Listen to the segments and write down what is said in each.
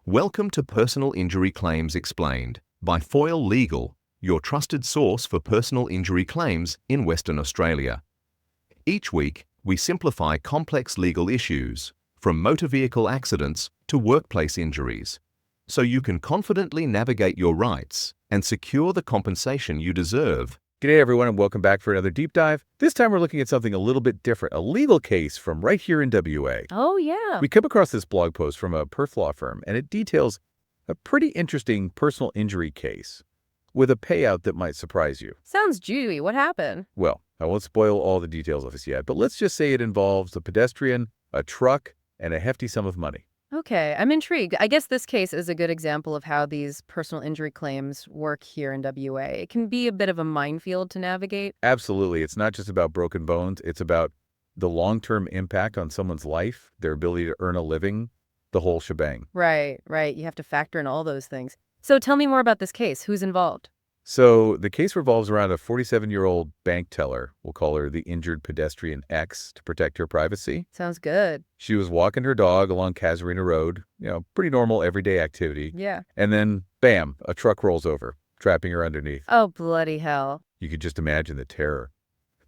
Welcome to Personal Injury Claims Explained by Foyle Legal, your trusted source for personal injury claims in Western Australia. Each week, we simplify complex legal issues, from motor vehicle accidents to workplace injuries, so you can confidently navigate your rights and secure the compensation you deserve. G'day everyone and welcome back for another deep dive. This time we're looking at something a little bit different, a legal case from right here in WA. Oh, yeah. We come across this blog post from a Perth law firm and it details a pretty interesting personal injury case with a payout that might surprise you. Sounds juicy. What happened? Well, I won't spoil all the details of this yet, but let's just say it involves a pedestrian, a truck, and a hefty sum of money. Okay, I'm intrigued. I guess this case is a good example of how these personal injury claims work here in WA. It can be a bit of a minefield to navigate. Absolutely. It's not just about broken bones. It's about the long-term impact on someone's life, their ability to earn a living, the whole shebang. Right. You have to factor in all those things. So tell me more about this case. Who's involved? So the case revolves around a 47-year-old bank teller. We'll call her the injured pedestrian X to protect her privacy. Sounds good. She was walking her dog along Casuarina Road, pretty normal everyday activity. Yeah. And then, bam, a truck rolls over, trapping her underneath. Oh, bloody hell. You could just imagine the terror.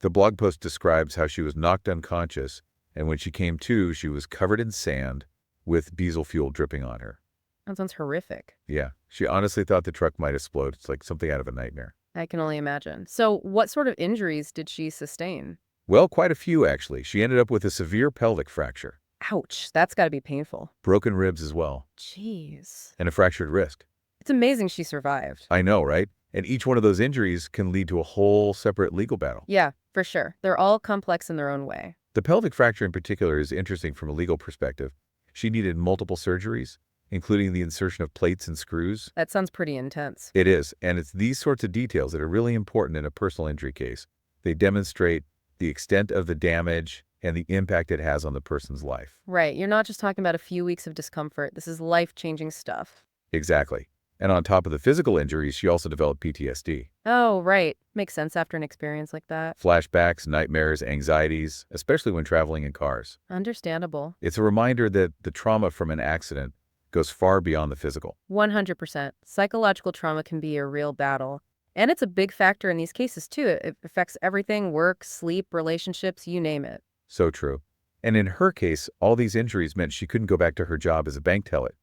The blog post describes how she was knocked unconscious, and when she came to, she was covered in sand with diesel fuel dripping on her. That sounds horrific. Yeah, she honestly thought the truck might explode. It's like something out of a nightmare. I can only imagine. So what sort of injuries did she sustain? Well, quite a few, actually. She ended up with a severe pelvic fracture. Ouch, that's got to be painful. Broken ribs as well. Jeez. And a fractured wrist. It's amazing she survived. I know, right? And each one of those injuries can lead to a whole separate legal battle. Yeah, for sure. They're all complex in their own way. The pelvic fracture in particular is interesting from a legal perspective. She needed multiple surgeries, including the insertion of plates and screws. That sounds pretty intense. It is, and it's these sorts of details that are really important in a personal injury case. They demonstrate the extent of the damage and the impact it has on the person's life. Right. You're not just talking about a few weeks of discomfort. This is life-changing stuff. Exactly. And on top of the physical injuries, she also developed PTSD. Oh, right. Makes sense after an experience like that. Flashbacks, nightmares, anxieties, especially when traveling in cars. Understandable. It's a reminder that the trauma from an accident goes far beyond the physical. 100%. Psychological trauma can be a real battle. And it's a big factor in these cases, too. It affects everything: work, sleep, relationships, you name it. So true. And in her case, all these injuries meant she couldn't go back to her job as a bank teller.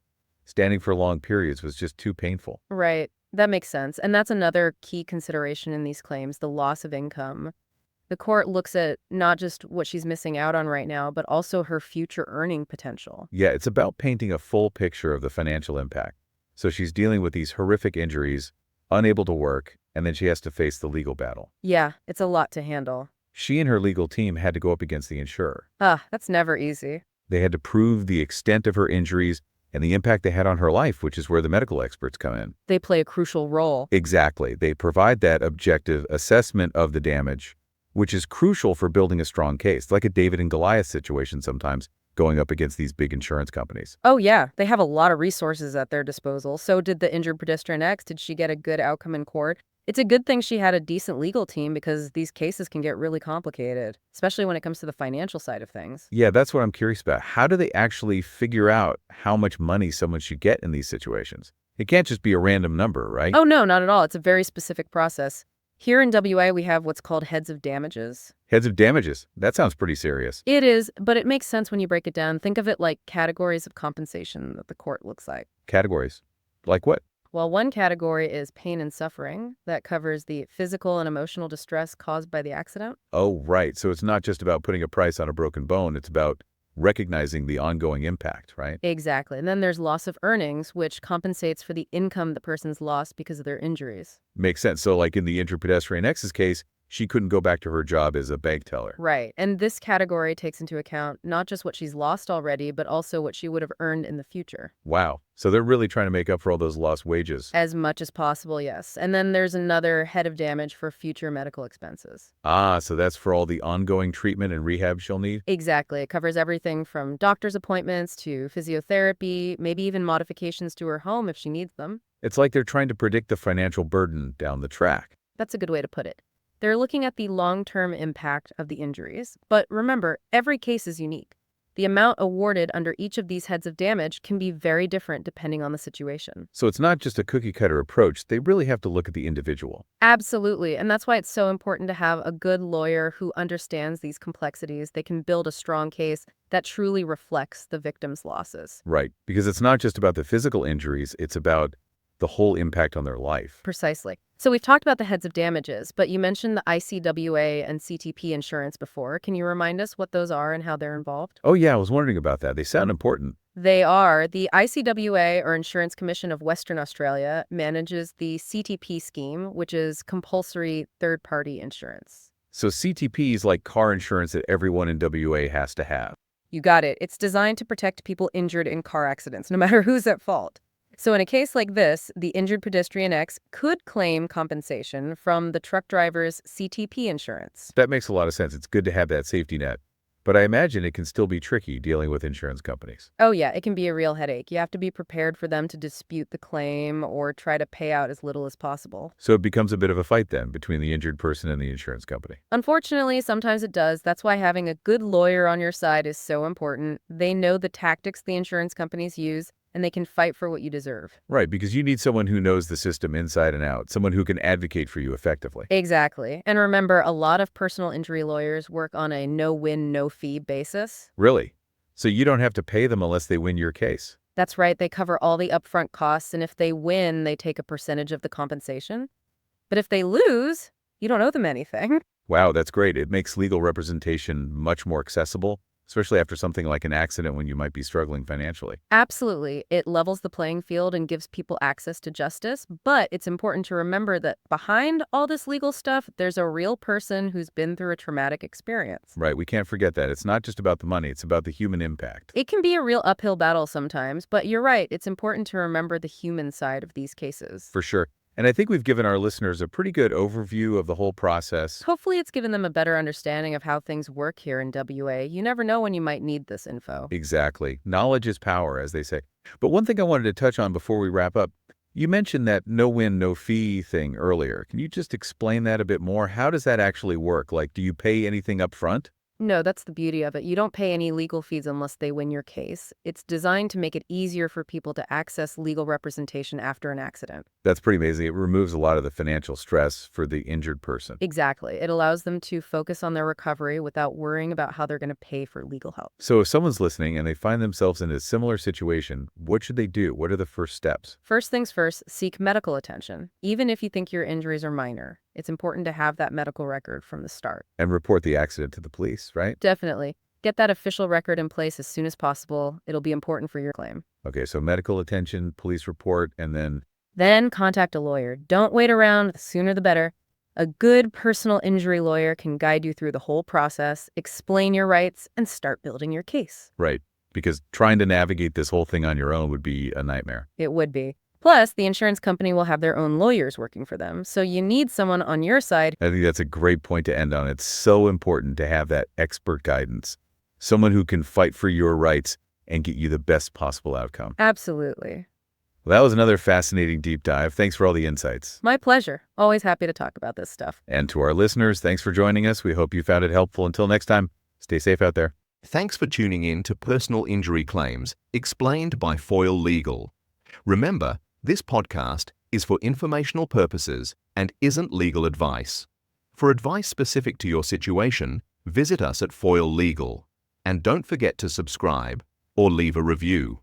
Standing for long periods was just too painful. Right. That makes sense. And that's another key consideration in these claims, the loss of income. The court looks at not just what she's missing out on right now, but also her future earning potential. Yeah, it's about painting a full picture of the financial impact. So she's dealing with these horrific injuries, unable to work, and then she has to face the legal battle. Yeah, it's a lot to handle. She and her legal team had to go up against the insurer. That's never easy. They had to prove the extent of her injuries and the impact they had on her life, which is where the medical experts come in. They play a crucial role. Exactly. They provide that objective assessment of the damage, which is crucial for building a strong case, like a David and Goliath situation sometimes, going up against these big insurance companies. Oh, yeah. They have a lot of resources at their disposal. So did the injured pedestrian X. Did she get a good outcome in court? It's a good thing she had a decent legal team, because these cases can get really complicated, especially when it comes to the financial side of things. Yeah, that's what I'm curious about. How do they actually figure out how much money someone should get in these situations? It can't just be a random number, right? Oh, no, not at all. It's a very specific process. Here in WA, we have what's called heads of damages. Heads of damages. That sounds pretty serious. It is, but it makes sense when you break it down. Think of it like categories of compensation that the court looks like. Categories. Like what? Well, one category is pain and suffering. That covers the physical and emotional distress caused by the accident. Oh, right. So it's not just about putting a price on a broken bone. It's about recognizing the ongoing impact, right? Exactly. And then there's loss of earnings, which compensates for the income the person's lost because of their injuries. Makes sense. So like in the injured pedestrian X's case, she couldn't go back to her job as a bank teller. Right. And this category takes into account not just what she's lost already, but also what she would have earned in the future. Wow. So they're really trying to make up for all those lost wages. As much as possible, yes. And then there's another head of damage for future medical expenses. So that's for all the ongoing treatment and rehab she'll need? Exactly. It covers everything from doctor's appointments to physiotherapy, maybe even modifications to her home if she needs them. It's like they're trying to predict the financial burden down the track. That's a good way to put it. They're looking at the long-term impact of the injuries. But remember, every case is unique. The amount awarded under each of these heads of damage can be very different depending on the situation. So it's not just a cookie-cutter approach. They really have to look at the individual. Absolutely, and that's why it's so important to have a good lawyer who understands these complexities. They can build a strong case that truly reflects the victim's losses. Right, because it's not just about the physical injuries, it's about the whole impact on their life. Precisely. So we've talked about the heads of damages, but you mentioned the ICWA and CTP insurance before. Can you remind us what those are and how they're involved? Oh yeah, I was wondering about that. They sound important. They are. The ICWA, or Insurance Commission of Western Australia, manages the CTP scheme, which is compulsory third-party insurance. So CTP is like car insurance that everyone in WA has to have. You got it. It's designed to protect people injured in car accidents, no matter who's at fault. So in a case like this, the injured pedestrian X could claim compensation from the truck driver's CTP insurance. That makes a lot of sense. It's good to have that safety net. But I imagine it can still be tricky dealing with insurance companies. Oh yeah, it can be a real headache. You have to be prepared for them to dispute the claim or try to pay out as little as possible. So it becomes a bit of a fight then between the injured person and the insurance company. Unfortunately, sometimes it does. That's why having a good lawyer on your side is so important. They know the tactics the insurance companies use, and they can fight for what you deserve. Right, because you need someone who knows the system inside and out, someone who can advocate for you effectively. Exactly. And remember, a lot of personal injury lawyers work on a no-win, no-fee basis. Really? So you don't have to pay them unless they win your case? That's right. They cover all the upfront costs, and if they win, they take a percentage of the compensation. But if they lose, you don't owe them anything. Wow, that's great. It makes legal representation much more accessible, especially after something like an accident when you might be struggling financially. Absolutely. It levels the playing field and gives people access to justice, but it's important to remember that behind all this legal stuff, there's a real person who's been through a traumatic experience. Right, we can't forget that. It's not just about the money, it's about the human impact. It can be a real uphill battle sometimes, but you're right. It's important to remember the human side of these cases. For sure. And I think we've given our listeners a pretty good overview of the whole process. Hopefully it's given them a better understanding of how things work here in WA. You never know when you might need this info. Exactly. Knowledge is power, as they say. But one thing I wanted to touch on before we wrap up, you mentioned that no-win, no-fee thing earlier. Can you just explain that a bit more? How does that actually work? Like, do you pay anything up front? No, that's the beauty of it. You don't pay any legal fees unless they win your case. It's designed to make it easier for people to access legal representation after an accident. That's pretty amazing. It removes a lot of the financial stress for the injured person. Exactly. It allows them to focus on their recovery without worrying about how they're going to pay for legal help. So if someone's listening and they find themselves in a similar situation, what should they do? What are the first steps? First things first, seek medical attention. Even if you think your injuries are minor, it's important to have that medical record from the start. And report the accident to the police, right? Definitely. Get that official record in place as soon as possible. It'll be important for your claim. Okay, so medical attention, police report, and Then contact a lawyer. Don't wait around. The sooner the better. A good personal injury lawyer can guide you through the whole process, explain your rights, and start building your case. right, because trying to navigate this whole thing on your own would be a nightmare. It would be. Plus, the insurance company will have their own lawyers working for them, so you need someone on your side. I think that's a great point to end on. It's so important to have that expert guidance, someone who can fight for your rights and get you the best possible outcome. Absolutely. Well, that was another fascinating deep dive. Thanks for all the insights. My pleasure. Always happy to talk about this stuff. And to our listeners, thanks for joining us. We hope you found it helpful. Until next time, stay safe out there. Thanks for tuning in to Personal Injury Claims, explained by Foyle Legal. Remember, this podcast is for informational purposes and isn't legal advice. For advice specific to your situation, visit us at Foyle Legal. And don't forget to subscribe or leave a review.